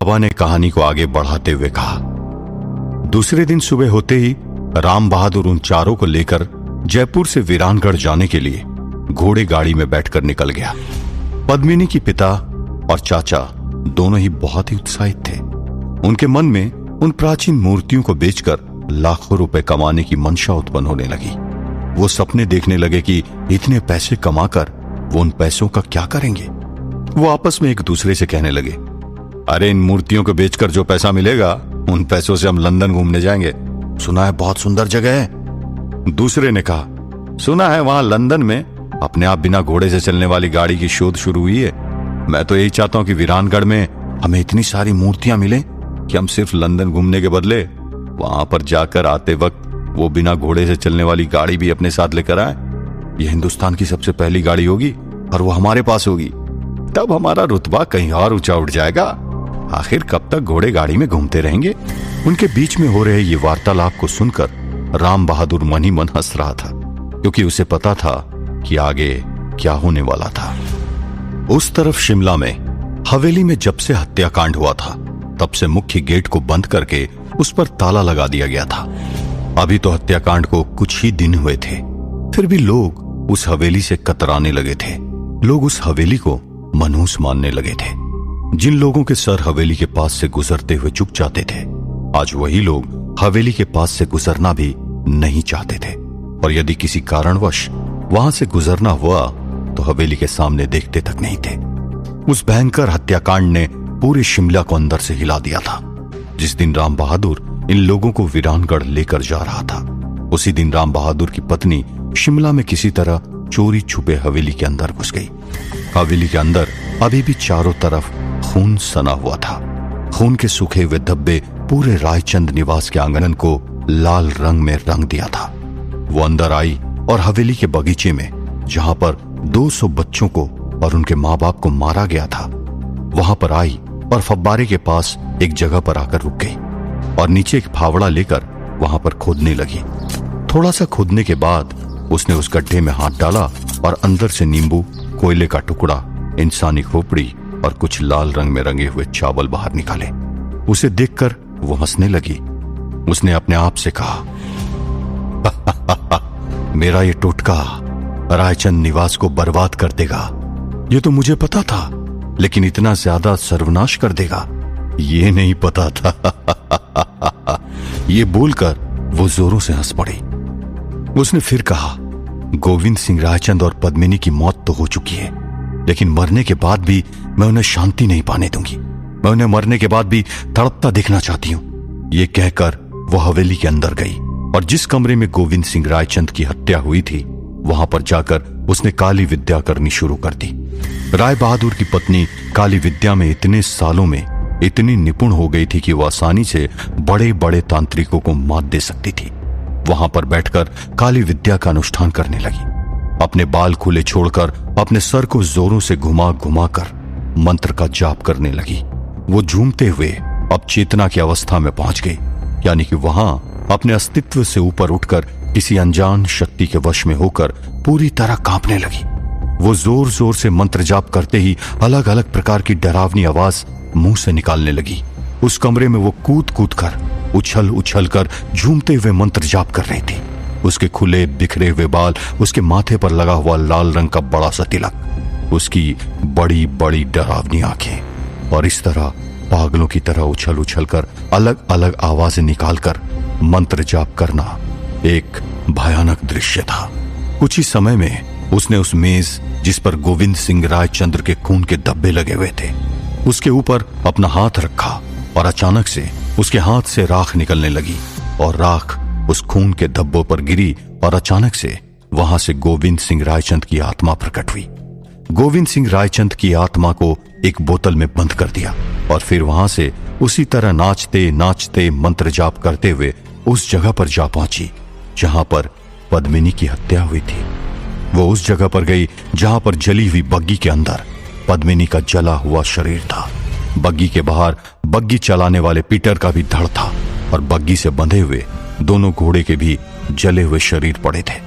बाबा ने कहानी को आगे बढ़ाते हुए कहा। दूसरे दिन सुबह होते ही राम बहादुर उन चारों को लेकर जयपुर से वीरानगढ़ जाने के लिए घोड़े गाड़ी में बैठकर निकल गया। पद्मिनी की पिता और चाचा दोनों ही बहुत ही उत्साहित थे। उनके मन में उन प्राचीन मूर्तियों को बेचकर लाखों रुपए कमाने की मंशा उत्पन्न होने लगी। वो सपने देखने लगे कि इतने पैसे कमाकर वो उन पैसों का क्या करेंगे। वो आपस में एक दूसरे से कहने लगे, अरे इन मूर्तियों को बेचकर जो पैसा मिलेगा उन पैसों से हम लंदन घूमने जाएंगे, सुना है बहुत सुंदर जगह है। दूसरे ने कहा, सुना है वहां लंदन में अपने आप बिना घोड़े से चलने वाली गाड़ी की शोध शुरू हुई है। मैं तो यही चाहता हूं कि वीरानगढ़ में हमें इतनी सारी मूर्तियां मिले कि हम सिर्फ लंदन घूमने के बदले वहां पर जाकर आते वक्त वो बिना घोड़े से चलने वाली गाड़ी भी अपने साथ लेकर आए। ये हिंदुस्तान की सबसे पहली गाड़ी होगी और वो हमारे पास होगी। तब हमारा रुतबा कहीं और ऊंचा उठ जाएगा। आखिर कब तक घोड़े गाड़ी में घूमते रहेंगे। उनके बीच में हो रहे ये वार्तालाप को सुनकर राम बहादुर मन ही मन हंस रहा था, क्योंकि उसे पता था कि आगे क्या होने वाला था। उस तरफ शिमला में हवेली में जब से हत्याकांड हुआ था तब से मुख्य गेट को बंद करके उस पर ताला लगा दिया गया था। अभी तो हत्याकांड को कुछ ही दिन हुए थे, फिर भी लोग उस हवेली से कतराने लगे थे। लोग उस हवेली को मनहूस मानने लगे थे। जिन लोगों के सर हवेली के पास से गुजरते हुए झुक जाते थे, आज वही लोग हवेली के पास से गुजरना भी नहीं चाहते थे। और यदि किसी कारणवश वहां से गुजरना हुआ तो हवेली के सामने देखते तक नहीं थे। उस भयंकर हत्याकांड ने पूरे शिमला को अंदर से हिला दिया था। जिस दिन राम बहादुर इन लोगों को वीरानगढ़ लेकर जा रहा था, उसी दिन राम बहादुर की पत्नी शिमला में किसी तरह चोरी छुपे हवेली के अंदर घुस गई। हवेली के अंदर अभी भी चारों तरफ खून सना हुआ था। खून के सूखे हुए धब्बे पूरे रायचंद निवास के आंगन को लाल रंग में रंग दिया था। वो अंदर आई और हवेली के बगीचे में, जहां पर 200 बच्चों को और उनके माँ बाप को मारा गया था, वहां पर आई और फव्वारे के पास एक जगह पर आकर रुक गई और नीचे एक फावड़ा लेकर वहां पर खोदने लगी। थोड़ा सा खोदने के बाद उसने उस गड्ढे में हाथ डाला और अंदर से नींबू, कोयले का टुकड़ा, इंसानी खोपड़ी और कुछ लाल रंग में रंगे हुए चावल बाहर निकाले। उसे देखकर वो हंसने लगी। उसने अपने आप से कहा, मेरा ये टोटका रायचंद निवास को बर्बाद कर देगा। ये तो मुझे पता था, लेकिन इतना ज्यादा सर्वनाश कर देगा ये नहीं पता था। ये बोलकर वो जोरों से हंस पड़ी। उसने फिर कहा, गोविंद सिंह रायचंद और पद्मिनी की मौत तो हो चुकी है, लेकिन मरने के बाद भी मैं उन्हें शांति नहीं पाने दूंगी। मैं उन्हें मरने के बाद भी तड़पता देखना चाहती हूं। ये कहकर वो हवेली के अंदर गई और जिस कमरे में गोविंद सिंह रायचंद की हत्या हुई थी, वहां पर जाकर उसने काली विद्या करनी शुरू कर दी। राय बहादुर की पत्नी काली विद्या में इतने सालों में इतनी निपुण हो गई थी कि वो आसानी से बड़े बड़े तांत्रिकों को मात दे सकती थी। वहां पर बैठकर काली विद्या का अनुष्ठान करने लगी। अपने बाल खुले छोड़कर अपने सर को जोरों से घुमा घुमा कर मंत्र का जाप करने लगी। वो झूमते हुए अब चेतना की अवस्था में पहुंच गई, यानी कि वहां अपने अस्तित्व से ऊपर उठकर किसी अनजान शक्ति के वश में होकर पूरी तरह कांपने लगी। वो जोर जोर से मंत्र जाप करते ही अलग अलग प्रकार की डरावनी आवाज मुंह से निकालने लगी। उस कमरे में वो कूद कूद कर, उछल उछल कर झूमते हुए मंत्र जाप कर रही थी। उसके खुले बिखरे हुए बाल, उसके माथे पर लगा हुआ लाल रंग का बड़ा सा तिलक, उसकी बड़ी बड़ी डरावनी आंखें, और इस तरह पागलों की तरह उछल उछल कर अलग अलग आवाजें निकालकर मंत्र जाप करना एक भयानक दृश्य था। कुछ ही समय में उसने उस मेज जिस पर गोविंद सिंह रायचंद्र के खून के धब्बे लगे हुए थे, उसके ऊपर अपना हाथ रखा और अचानक से उसके हाथ से राख निकलने लगी और राख उस खून के धब्बों पर गिरी और अचानक से वहां से गोविंद सिंह रायचंद की आत्मा प्रकट हुई। गोविंद सिंह रायचंद की आत्मा को एक बोतल में बंद कर दिया और फिर वहां से उसी तरह नाचते नाचते मंत्र जाप करते हुए उस जगह पर जा पहुंची जहां पर पद्मिनी की हत्या हुई थी। वो उस जगह पर गई जहां पर जली हुई बग्गी के अंदर पद्मिनी का जला हुआ शरीर था। बग्गी के बाहर बग्गी चलाने वाले पीटर का भी धड़ था और बग्गी से बंधे हुए दोनों घोड़े के भी जले हुए शरीर पड़े थे।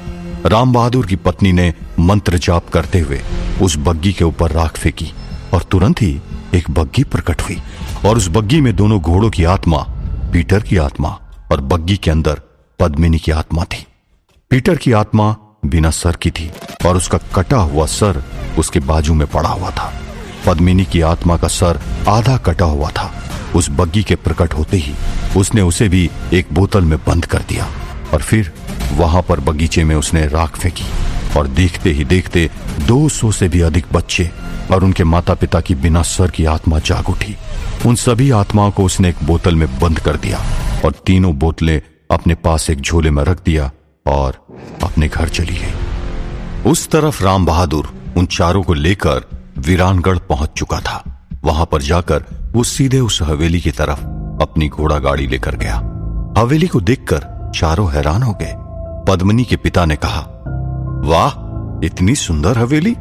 राम बहादुर की पत्नी ने मंत्र जाप करते हुए उस बग्गी के ऊपर राख फेंकी और तुरंत ही एक बग्गी प्रकट हुई और उस बग्गी में दोनों घोड़ों की आत्मा, पीटर की आत्मा और बग्गी के अंदर पद्मिनी की आत्मा थी। पीटर की आत्मा बिना सर की थी और उसका कटा हुआ सर उसके बाजू में पड़ा हुआ था। पद्मिनी की आत्मा का सर आधा कटा हुआ था। उस बग्गी के प्रकट होते ही उसने उसे भी एक बोतल में बंद कर दिया और फिर वहां पर बगीचे में उसने राख फेंकी और देखते ही देखते 200 से भी अधिक बच्चे और उनके माता पिता की बिना सर की आत्मा जाग उठी। उन सभी आत्माओं को उसने एक बोतल में बंद कर दिया और तीनों बोतलें अपने पास एक झोले में रख दिया और अपने घर चली गई। उस तरफ राम बहादुर उन चारों को लेकर वीरानगढ़ पहुंच चुका था। वहां पर जाकर वो सीधे उस हवेली की तरफ अपनी घोड़ा गाड़ी लेकर गया। हवेली को देखकर चारों हैरान हो गए। पद्मिनी के पिता ने कहा, वाह, इतनी सुंदर हवेली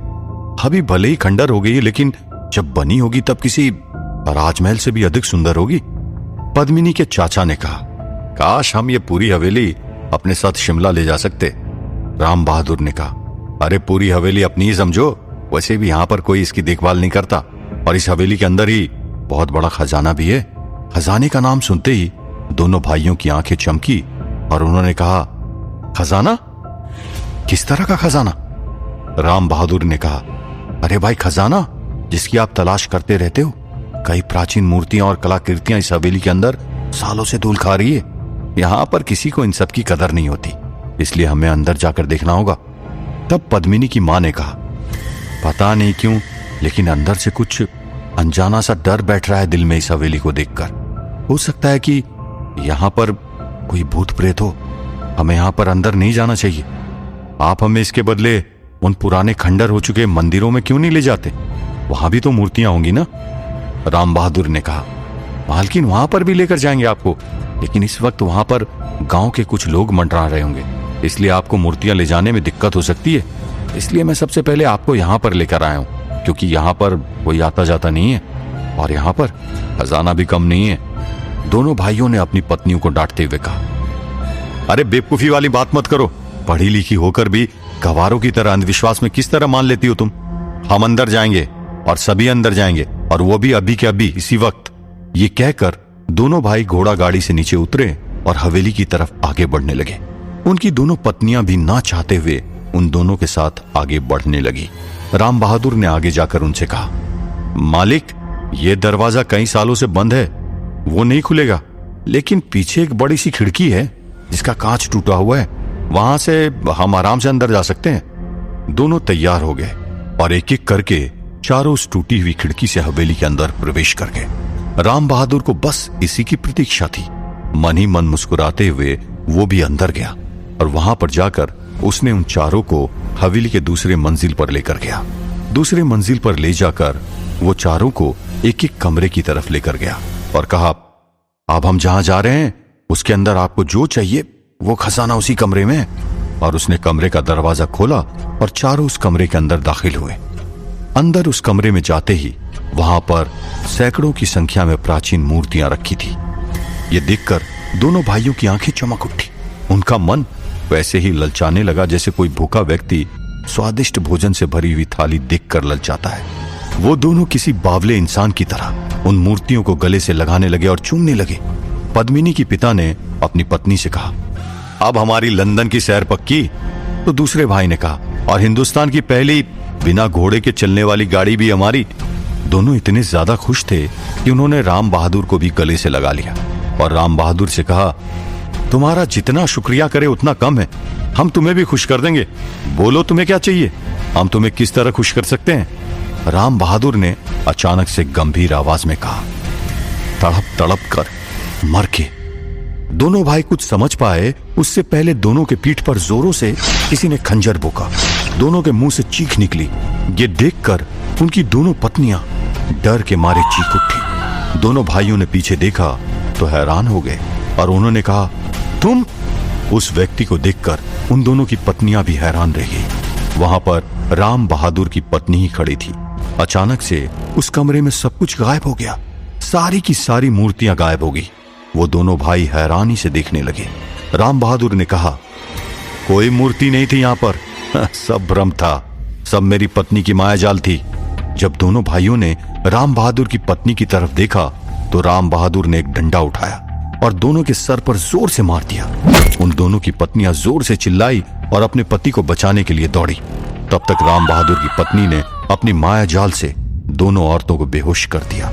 अभी भले ही खंडर हो गई है, लेकिन जब बनी होगी तब किसी राजमहल से भी अधिक सुंदर होगी। पद्मिनी के चाचा ने कहा, काश हम ये पूरी हवेली अपने साथ शिमला ले जा सकते। राम बहादुर ने कहा, अरे पूरी हवेली अपनी ही समझो, वैसे भी यहां पर कोई इसकी देखभाल नहीं करता और इस हवेली के अंदर ही बहुत बड़ा खजाना भी है। खजाने का नाम सुनते ही दोनों भाइयों की आंखें चमकी और उन्होंने कहा, खजाना? किस तरह का खजाना? राम बहादुर ने कहा, अरे भाई, खजाना जिसकी आप तलाश करते रहते हो। कई प्राचीन मूर्तियां और कलाकृतियां इस हवेली के अंदर सालों से धूल खा रही है। यहां पर किसी को इन सब की कदर नहीं होती, इसलिए हमें अंदर जाकर देखना होगा। तब पद्मिनी की मां ने कहा, पता नहीं क्यों, लेकिन अंदर से कुछ अनजाना सा डर बैठ रहा है दिल में इस हवेली को देखकर। हो सकता है कि यहां पर कोई भूत प्रेत हो। हमें यहां पर अंदर नहीं जाना चाहिए। आप हमें इसके बदले उन पुराने खंडर हो चुके मंदिरों में क्यों नहीं ले जाते? वहां भी तो मूर्तियां होंगी ना? राम बहादुर ने कहा, मालकिन, वहां पर भी लेकर जाएंगे आपको, लेकिन इस वक्त वहां पर गांव के कुछ लोग मंडरा रहे होंगे, इसलिए आपको मूर्तियां ले जाने में दिक्कत हो सकती है। इसलिए मैं सबसे पहले आपको यहां पर लेकर आया हूं, क्योंकि यहां पर कोई आता जाता नहीं है और यहां पर खजाना भी कम नहीं है। दोनों भाइयों ने अपनी पत्नियों को डांटते हुए कहा, अरे बेवकूफी वाली बात मत करो। पढ़ी लिखी होकर भी गवारों की तरह अंधविश्वास में किस तरह मान लेती हो तुम? हम अंदर जाएंगे और सभी अंदर जाएंगे, और वो भी अभी के अभी, इसी वक्त। ये कहकर दोनों भाई घोड़ा गाड़ी से नीचे उतरे और हवेली की तरफ आगे बढ़ने लगे। उनकी दोनों पत्नियां भी ना चाहते हुए उन दोनों के साथ आगे बढ़ने लगी। राम बहादुर ने आगे जाकर उनसे कहा, मालिक, ये दरवाजा कई सालों से बंद है, वो नहीं खुलेगा, लेकिन पीछे एक बड़ी सी खिड़की है जिसका कांच टूटा हुआ है, वहां से हम आराम से अंदर जा सकते हैं। दोनों तैयार हो गए और एक एक करके चारों उस टूटी हुई खिड़की से हवेली के अंदर प्रवेश कर गए। राम बहादुर को बस इसी की प्रतीक्षा थी। मन ही मन मुस्कुराते हुए वो भी अंदर गया और वहां पर जाकर उसने उन चारों को हवेली के दूसरे मंजिल पर लेकर गया। दूसरे मंजिल पर ले जाकर वो चारों को एक एक कमरे की तरफ लेकर गया और कहा, अब हम जहां जा रहे हैं उसके अंदर आपको जो चाहिए वो खजाना उसी कमरे में है। और उसने कमरे का दरवाजा खोला और चारों उस कमरे के अंदर दाखिल हुए। अंदर उस कमरे में जाते ही वहां पर सैकड़ों की संख्या में प्राचीन मूर्तियां रखी थी। ये देखकर दोनों भाइयों की आंखें चमक उठी। उनका मन वैसे ही ललचाने लगा जैसे कोई भूखा व्यक्ति स्वादिष्ट भोजन से भरी हुई थाली देखकर ललचाता है। वो दोनों किसी बावले इंसान की तरह उन मूर्तियों को गले से लगाने लगे और चूमने लगे। पद्मिनी की पिता ने अपनी पत्नी से कहा, अब हमारी लंदन की सैर पक्की? तो दूसरे भाई ने कहा, और हिंदुस्तान की पहली बिना घोड़े के चलने वाली गाड़ी भी हमारी। दोनों इतने ज्यादा खुश थे कि उन्होंने राम बहादुर को भी गले से लगा लिया और राम बहादुर से कहा, तुम्हारा जितना शुक्रिया करे उतना कम है, हम तुम्हें भी खुश कर देंगे। बोलो तुम्हें क्या चाहिए, हम तुम्हें किस तरह खुश कर सकते हैं? राम बहादुर ने अचानक से गंभीर आवाज में कहा, तड़प तड़प कर मर के। दोनों भाई कुछ समझ पाए उससे पहले दोनों के पीठ पर जोरों से किसी ने खंजर भोंका। दोनों के मुंह से चीख निकली। ये देखकर उनकी दोनों पत्नियां डर के मारे चीख उठी। दोनों भाइयों ने पीछे देखा तो हैरान हो गए और उन्होंने कहा, तुम? उस व्यक्ति को देखकर उन दोनों की पत्नियां भी हैरान रह गई। वहां पर राम बहादुर की पत्नी ही खड़ी थी। अचानक से उस कमरे में सब कुछ गायब हो गया। सारी की सारी मूर्तियां गायब हो गई। वो दोनों भाई हैरानी से देखने लगे। राम बहादुर ने कहा, कोई मूर्ति नहीं थी यहां पर, सब भ्रम था, सब मेरी पत्नी की मायाजाल थी। जब दोनों भाइयों ने राम बहादुर की पत्नी की तरफ देखा तो राम बहादुर ने एक डंडा उठाया और दोनों के सर पर जोर से मार दिया। उन दोनों की पत्नियां जोर से चिल्लाई और अपने पति को बचाने के लिए दौड़ी। तब तक राम बहादुर की पत्नी ने अपनी माया जाल से दोनों औरतों को बेहोश कर दिया।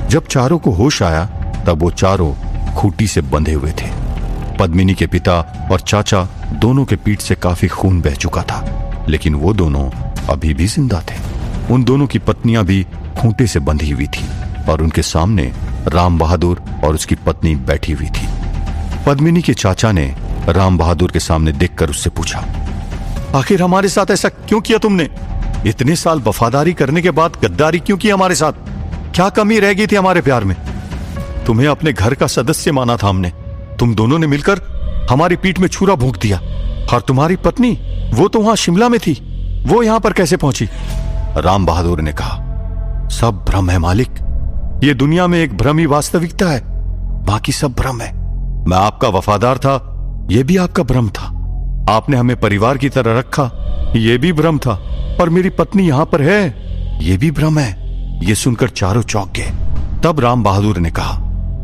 जब चारों को होश आया तब वो चारों खूंटी से बंधे हुए थे। पद्मिनी के पिता और चाचा दोनों के पीठ से काफी खून बह चुका था, लेकिन वो दोनों अभी भी जिंदा थे। उन दोनों की पत्नियां भी खूंटे से बंधी हुई थी और उनके सामने राम बहादुर और उसकी पत्नी बैठी हुई थी। पद्मिनी के चाचा ने राम बहादुर के सामने देखकर उससे पूछा, आखिर हमारे साथ ऐसा क्यों किया तुमने? इतने साल वफादारी करने के बाद गद्दारी क्यों की हमारे साथ? क्या कमी रह गई थी हमारे प्यार में? तुम्हें अपने घर का सदस्य माना था हमने। तुम दोनों ने मिलकर हमारी पीठ में छुरा भोंक दिया। और तुम्हारी पत्नी, वो तो वहां शिमला में थी, वो यहां पर कैसे पहुंची? राम बहादुर ने कहा, सब भ्रम है मालिक। ये दुनिया में एक भ्रम ही वास्तविकता है, बाकी सब भ्रम है। मैं आपका वफादार था, यह भी आपका भ्रम था। आपने हमें परिवार की तरह रखा, यह भी भ्रम था। और मेरी पत्नी यहां पर है, यह भी भ्रम है। यह सुनकर चारों चौंक गए। तब राम बहादुर ने कहा,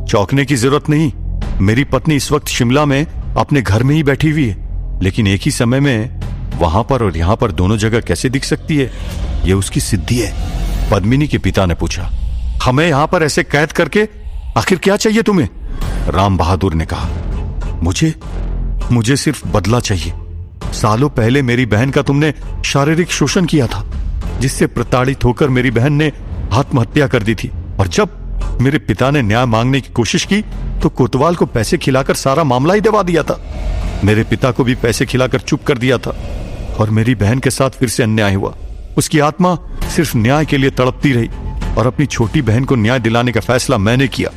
चौंकने की जरूरत नहीं। मेरी पत्नी इस वक्त शिमला में अपने घर में ही बैठी हुई है, लेकिन एक ही समय में वहां पर और यहां पर दोनों जगह कैसे दिख सकती है? यह उसकी सिद्धि है। पद्मिनी के पिता ने पूछा, हमें यहां पर ऐसे कैद करके आखिर क्या चाहिए तुम्हें? राम बहादुर ने कहा, मुझे सिर्फ बदला चाहिए। सालों पहले मेरी बहन का तुमने शारीरिक शोषण किया था, जिससे प्रताड़ित होकर मेरी बहन ने आत्महत्या कर दी थी। और जब मेरे पिता ने न्याय मांगने की कोशिश की तो कोतवाल को पैसे खिलाकर सारा मामला ही दबा दिया था। मेरे पिता को भी पैसे खिलाकर चुप कर दिया था और मेरी बहन के साथ फिर से अन्याय हुआ। उसकी आत्मा सिर्फ न्याय के लिए तड़पती रही और अपनी छोटी बहन को न्याय दिलाने का फैसला मैंने किया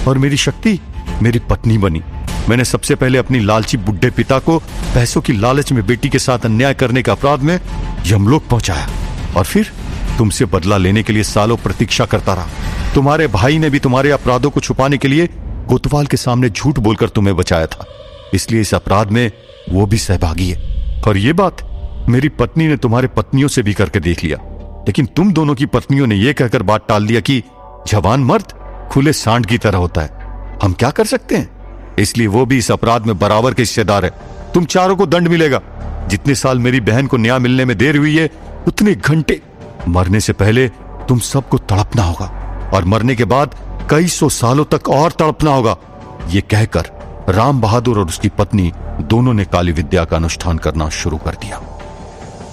और मेरी शक्ति मेरी पत्नी बनी। मैंने सबसे पहले अपनी लालची बुढ़े पिता को पैसों की लालच में बेटी के साथ अन्याय करने का अपराध में यमलोक पहुंचाया और फिर तुमसे बदला लेने के लिए सालों प्रतीक्षा करता रहा। तुम्हारे भाई ने भी तुम्हारे अपराधों को छुपाने के लिए कोतवाल के सामने झूठ बोलकर तुम्हें बचाया था, इसलिए इस अपराध में वो भी सहभागी है। और ये बात मेरी पत्नी ने तुम्हारे पत्नियों से भी करके देख लिया, लेकिन तुम दोनों की पत्नियों ने यह कहकर बात टाल दिया कि जवान मर्द खुले सांड की तरह होता है। हम क्या कर सकते हैं? इसलिए वो भी इस अपराध में बराबर के हिस्सेदार है। तुम चारों को दंड मिलेगा। जितने साल मेरी बहन को न्याय मिलने में देर हुई है, उतने घंटे मरने से पहले तुम सबको तड़पना होगा और मरने के बाद कई सौ सालों तक और तड़पना होगा। ये कहकर राम बहादुर और उसकी पत्नी दोनों ने काली विद्या का अनुष्ठान करना शुरू कर दिया।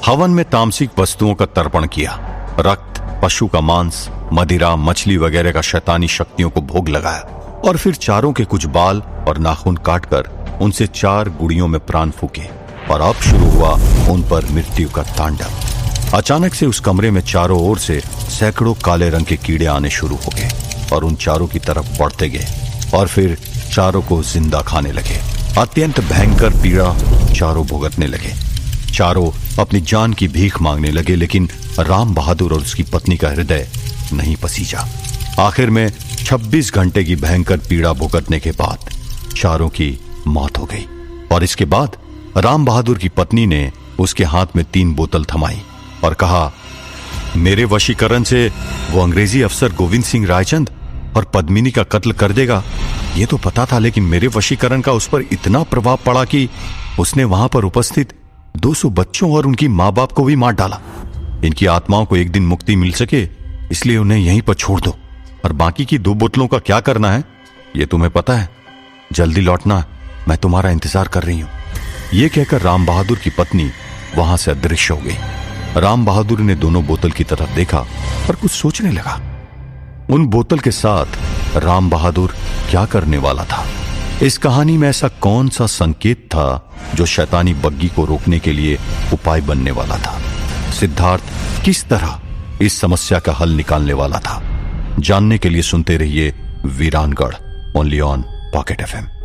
हवन में तामसिक वस्तुओं का तर्पण किया। रक्त, पशु का मांस, मदिरा, मछली वगैरह का शैतानी शक्तियों को भोग लगाया और फिर चारों के कुछ बाल और नाखून काटकर उनसे 4 गुड़ियों में प्राण फूके और अब शुरू हुआ उन पर मृत्यु का तांडव। अचानक से उस कमरे में चारों ओर से सैकड़ों काले रंग के कीड़े आने शुरू हो गए और उन चारों की तरफ बढ़ते गए और फिर चारों को जिंदा खाने लगे। अत्यंत भयंकर पीड़ा चारों भुगतने लगे। चारों अपनी जान की भीख मांगने लगे, लेकिन राम बहादुर और उसकी पत्नी का हृदय नहीं पसीजा। आखिर में 26 घंटे की भयंकर पीड़ा भुगतने के बाद चारों की मौत हो गई। और इसके बाद राम बहादुर की पत्नी ने उसके हाथ में 3 बोतल थमाई और कहा, मेरे वशीकरण से वो अंग्रेजी अफसर गोविंद सिंह रायचंद और पद्मिनी का कत्ल कर देगा, ये तो पता था, लेकिन मेरे वशीकरण का उस पर इतना प्रभाव पड़ा कि उसने वहां पर उपस्थित 200 बच्चों और उनकी मां बाप को भी मार डाला। इनकी आत्माओं को एक दिन मुक्ति मिल सके, इसलिए उन्हें यहीं पर छोड़ दो। और बाकी की 2 बोतलों का क्या करना है ये तुम्हें पता है। जल्दी लौटना, मैं तुम्हारा इंतजार कर रही हूं। ये कहकर राम बहादुर की पत्नी वहां से अदृश्य हो गई। राम बहादुर ने दोनों बोतल की तरफ देखा और कुछ सोचने लगा। उन बोतल के साथ राम बहादुर क्या करने वाला था? इस कहानी में ऐसा कौन सा संकेत था जो शैतानी बग्गी को रोकने के लिए उपाय बनने वाला था? सिद्धार्थ किस तरह इस समस्या का हल निकालने वाला था? जानने के लिए सुनते रहिए वीरानगढ़, ओनली ऑन पॉकेट FM।